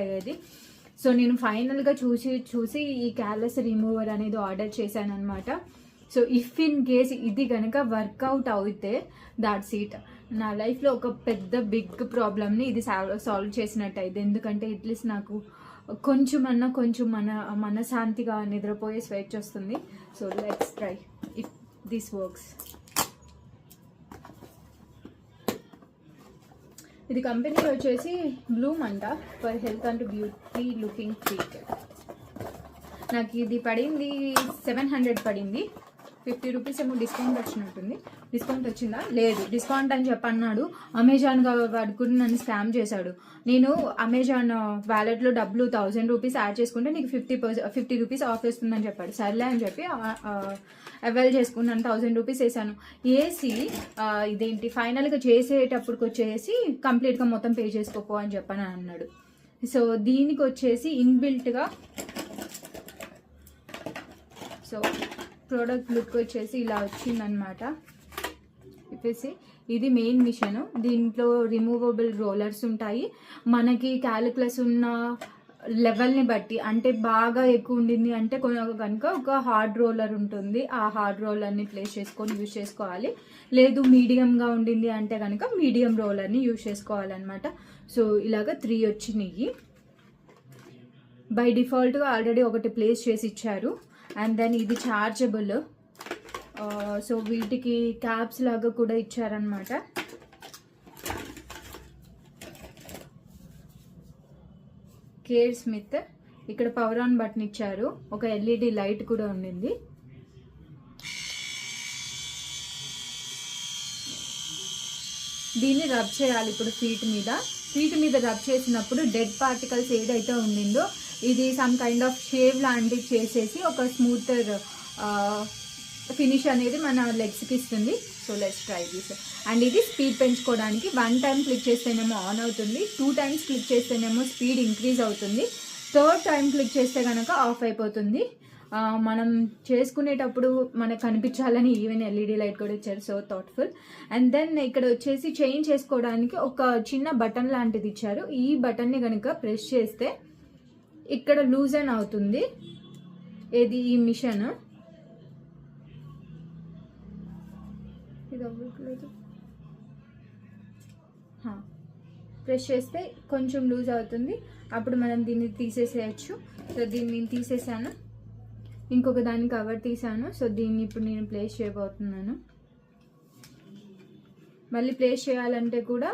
అయ్యేది. సో నేను ఫైనల్గా చూసి ఈ క్యాలస్ రిమూవర్ అనేది ఆర్డర్ చేశాను అనమాట. సో ఇఫ్ ఇన్ కేస్ ఇది కనుక వర్కౌట్ అయితే దాట్స్ ఇట్, నా లైఫ్లో ఒక పెద్ద బిగ్ ప్రాబ్లమ్ని ఇది సాల్వ్ చేసినట్టు అయింది. ఎందుకంటే అట్లీస్ట్ నాకు కొంచెం మనశాంతిగా నిద్రపోయే స్వేచ్ఛ వస్తుంది. So let's try if this works. ఇది కంపెనీ వచ్చేసి బ్లూమ్ అంట, for health and beauty looking treat. నాకు ఇది పడింది 700 పడింది. 50 రూపీస్ ఏమో డిస్కౌంట్ వచ్చినట్టుంది. డిస్కౌంట్ వచ్చిందా? లేదు, డిస్కౌంట్ అని చెప్పన్నాడు. అమెజాన్ వాడు కూడా నన్ను స్కామ్ చేశాడు. నేను అమెజాన్ వ్యాలెట్లో డబ్బులు 1000 రూపీస్ యాడ్ చేసుకుంటే నీకు 50 రూపీస్ ఆఫ్ వేస్తుందని చెప్పాడు. సర్లే అని చెప్పి అవైల్ చేసుకున్నాను. 1000 రూపీస్ వేసాను. వేసి ఇదేంటి ఫైనల్గా చేసేటప్పటికి వచ్చేసి కంప్లీట్గా మొత్తం పే చేసుకోపో అని చెప్పని అన్నాడు. సో దీనికి వచ్చేసి ఇన్బిల్ట్గా సో ప్రోడక్ట్ లుక్ వచ్చేసి ఇలా వచ్చిందనమాట. చెప్పేసి ఇది మెయిన్ మిషన్. దీంట్లో రిమూవబుల్ రోలర్స్ ఉంటాయి. మనకి క్యాలిక్యులస్ ఉన్న లెవెల్ని బట్టి, అంటే బాగా ఎక్కువ ఉండింది అంటే కనుక ఒక హార్డ్ రోలర్ ఉంటుంది. ఆ హార్డ్ రోలర్ని ప్లేస్ చేసుకొని యూజ్ చేసుకోవాలి. లేదు మీడియంగా ఉండింది అంటే కనుక మీడియం రోలర్ని యూజ్ చేసుకోవాలన్నమాట. సో ఇలాగ 3 వచ్చినాయి. బై డిఫాల్ట్గా ఆల్రెడీ ఒకటి ప్లేస్ చేసి ఇచ్చారు. అండ్ దెన్ ఇది చార్జబుల్. సో వీటికి క్యాప్స్ లాగా కూడా ఇచ్చారనమాట. Care Smith. ఇక్కడ పవర్ ఆన్ బటన్ ఇచ్చారు. ఒక ఎల్ఈడి లైట్ కూడా ఉండింది. దీన్ని రబ్ చేయాలి ఇప్పుడు ఫీట్ మీద రబ్ చేసినప్పుడు డెడ్ పార్టికల్స్ ఏదైతే ఉండిందో ఇది సమ్ కైండ్ ఆఫ్ షేవ్ లాంటివి చేసేసి ఒక స్మూతర్ ఫినిష్ అనేది మన లెగ్స్కి ఇస్తుంది. So let's try this. And ఇది స్పీడ్ పెంచుకోవడానికి 1 టైం క్లిక్ చేస్తేనేమో ఆన్ అవుతుంది, 2 టైమ్స్ క్లిక్ చేస్తేనేమో స్పీడ్ ఇంక్రీజ్ అవుతుంది, 3rd టైం క్లిక్ చేస్తే కనుక ఆఫ్ అయిపోతుంది. మనం చేసుకునేటప్పుడు మనకు కనిపించాలని ఈవెన్ ఎల్ఈడి లైట్ కూడా ఇచ్చారు. So thoughtful. అండ్ దెన్ ఇక్కడ వచ్చేసి చేంజ్ చేసుకోవడానికి ఒక చిన్న బటన్ లాంటిది ఇచ్చారు. ఈ బటన్ని కనుక ప్రెస్ చేస్తే ఇక్కడ లూజన్ అవుతుంది. ఏది ఈ మిషన్ ఇది అవ్వట్లేదు. ప్రెస్ చేస్తే కొంచెం లూజ్ అవుతుంది. అప్పుడు మనం దీన్ని తీసేసేయచ్చు. సో దీన్ని నేను తీసేసాను. ఇంకొక దాన్ని కవర్ తీసాను. సో దీన్ని ఇప్పుడు నేను ప్లేస్ చేయబోతున్నాను. మళ్ళీ ప్లేస్ చేయాలంటే కూడా